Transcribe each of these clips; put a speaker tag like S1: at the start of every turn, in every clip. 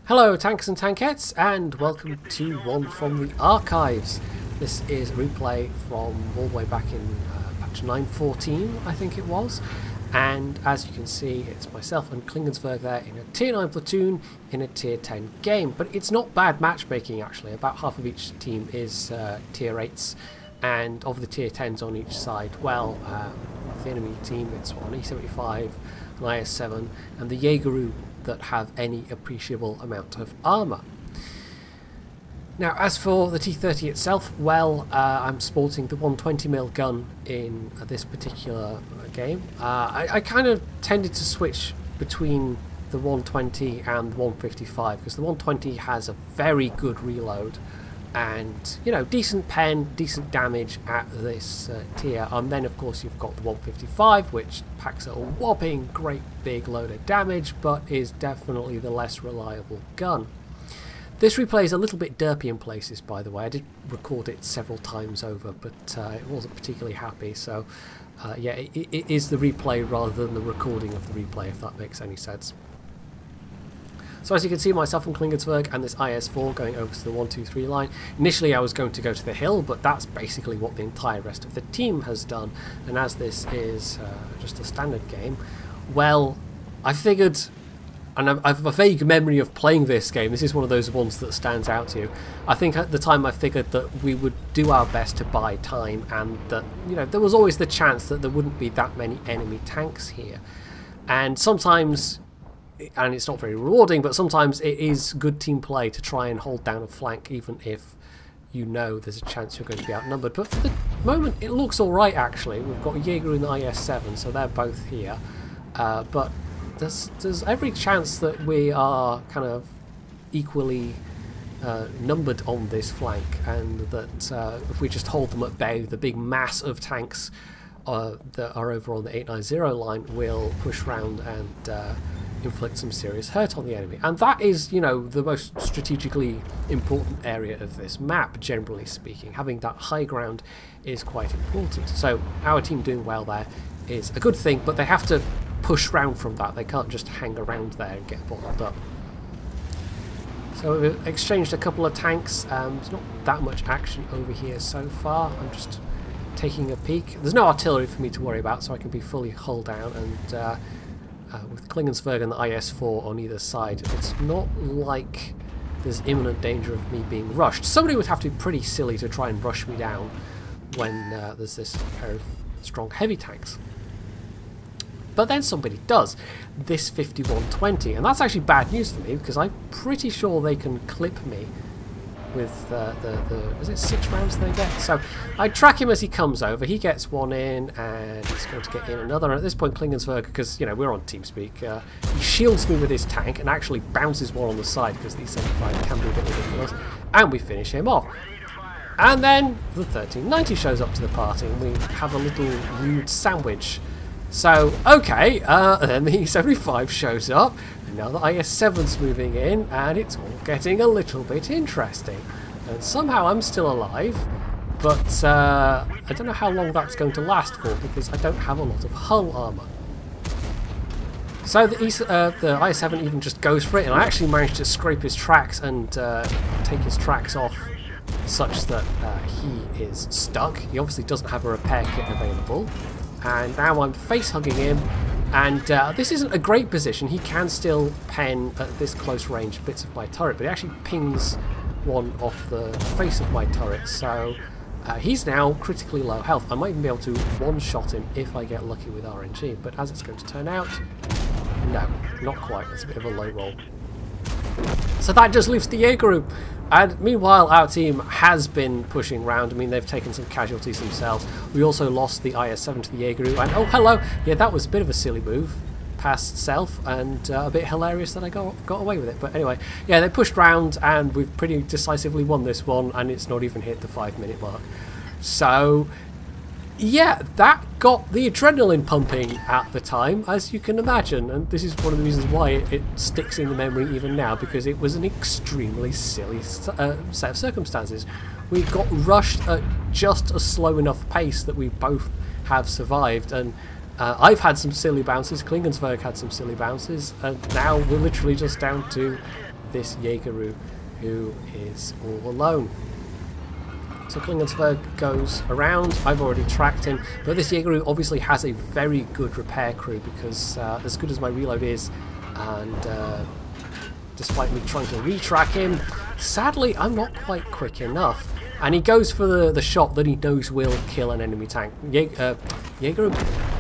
S1: Hello tankers and tankettes, and welcome to one from the archives. This is a replay from all the way back in patch 9.14, I think it was. And as you can see, it's myself and Klingensberg there in a tier 9 platoon in a tier 10 game. But it's not bad matchmaking actually. About half of each team is tier 8s, and of the tier 10s on each side, well, the enemy team, it's an E75, an IS-7 and the Jaegeru that have any appreciable amount of armour. Now, as for the T30 itself, well, I'm sporting the 120mm gun in this particular game. I kind of tended to switch between the 120 and the 155 because the 120 has a very good reload and, you know, decent pen, decent damage at this tier. And then of course you've got the 155, which packs a whopping great big load of damage, but is definitely the less reliable gun. This replay is a little bit derpy in places, by the way. I did record it several times over, but it wasn't particularly happy, so yeah, it is the replay rather than the recording of the replay, if that makes any sense. So as you can see, myself and Klingensberg and this IS-4 going over to the 1-2-3 line. Initially I was going to go to the hill, but that's basically what the entire rest of the team has done. And as this is just a standard game, well, I figured, and I have a vague memory of playing this game, this is one of those ones that stands out to you. I think at the time I figured that we would do our best to buy time, and that, you know, there was always the chance that there wouldn't be that many enemy tanks here. And sometimes, and it's not very rewarding, but sometimes it is good team play to try and hold down a flank even if you know there's a chance you're going to be outnumbered. But for the moment it looks alright actually. We've got Jaeger and the IS-7, so they're both here. But there's every chance that we are kind of equally numbered on this flank, and that if we just hold them at bay, the big mass of tanks that are over on the 890 line will push round and inflict some serious hurt on the enemy. And that is, you know, the most strategically important area of this map, generally speaking. Having that high ground is quite important. So our team doing well there is a good thing, but they have to push round from that. They can't just hang around there and get bottled up. So we've exchanged a couple of tanks. There's not that much action over here so far. I'm just taking a peek. There's no artillery for me to worry about, so I can be fully hull down, and with Klingensberg and the IS-4 on either side, it's not like there's imminent danger of me being rushed. Somebody would have to be pretty silly to try and rush me down when there's this pair of strong heavy tanks. But then somebody does. This 5120, and that's actually bad news for me because I'm pretty sure they can clip me with is it 6 rounds they get? So I track him as he comes over. He gets one in, and he's going to get in another. And at this point, Klingensberg, because, you know, we're on TeamSpeak, he shields me with his tank and actually bounces one on the side because the 75 can be a bit ridiculous, and we finish him off. And then the 1390 shows up to the party, and we have a little rude sandwich. So, okay, then the E75 shows up, and now the IS-7's moving in, and it's all getting a little bit interesting. And somehow I'm still alive, but I don't know how long that's going to last for, because I don't have a lot of hull armour. So the IS-7 even just goes for it, and I actually managed to scrape his tracks and take his tracks off, such that he is stuck. He obviously doesn't have a repair kit available. And now I'm face-hugging him, and this isn't a great position. He can still pen at this close range bits of my turret, but he actually pings one off the face of my turret, so he's now critically low health. I might even be able to one-shot him if I get lucky with RNG, but as it's going to turn out, no, not quite. It's a bit of a low roll. So that just leaves the Jaegeru. And meanwhile, our team has been pushing round. I mean, they've taken some casualties themselves. We also lost the IS-7 to the Jaegeru. And oh, hello! Yeah, that was a bit of a silly move past self, and a bit hilarious that I got away with it. But anyway, yeah, they pushed round, and we've pretty decisively won this one, and it's not even hit the 5-minute mark. So yeah, that got the adrenaline pumping at the time, as you can imagine, and this is one of the reasons why it sticks in the memory even now, because it was an extremely silly set of circumstances. We got rushed at just a slow enough pace that we both have survived, and I've had some silly bounces, Klingensberg had some silly bounces, and now we're literally just down to this Jägeru who is all alone. So Klingensberg goes around. I've already tracked him, but this Jägeru obviously has a very good repair crew, because as good as my reload is, and despite me trying to retrack him, sadly I'm not quite quick enough. And he goes for the shot that he knows will kill an enemy tank. Jägeru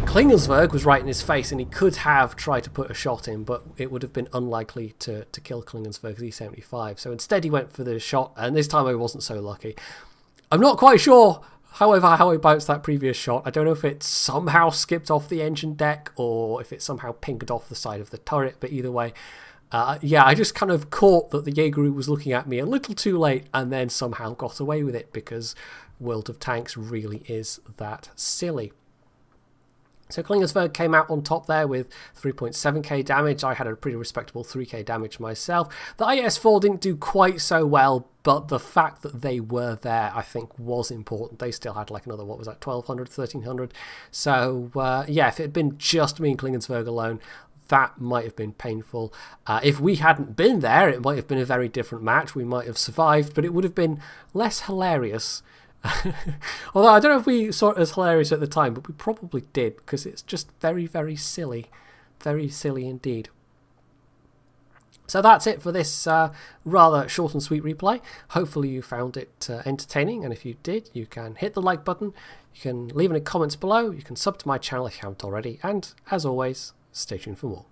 S1: Klingensberg was right in his face, and he could have tried to put a shot in, but it would have been unlikely to kill Klingensberg's E75. So instead he went for the shot, and this time I wasn't so lucky. I'm not quite sure, however, how I bounced that previous shot. I don't know if it somehow skipped off the engine deck or if it somehow pinged off the side of the turret, but either way, yeah, I just kind of caught that the Jägeru was looking at me a little too late and then somehow got away with it, because World of Tanks really is that silly. So Klingensberg came out on top there with 3.7k damage. I had a pretty respectable 3k damage myself. The IS-4 didn't do quite so well, but the fact that they were there, I think, was important. They still had like another, what was that, 1200, 1300. So yeah, if it had been just me and Klingensberg alone, that might have been painful. If we hadn't been there, it might have been a very different match. We might have survived, but it would have been less hilarious. Although I don't know if we saw it as hilarious at the time, but we probably did, because it's just very, very silly. Very silly indeed. So that's it for this rather short and sweet replay. Hopefully you found it entertaining, and if you did, you can hit the like button, you can leave any comments below, you can sub to my channel if you haven't already, and as always, stay tuned for more.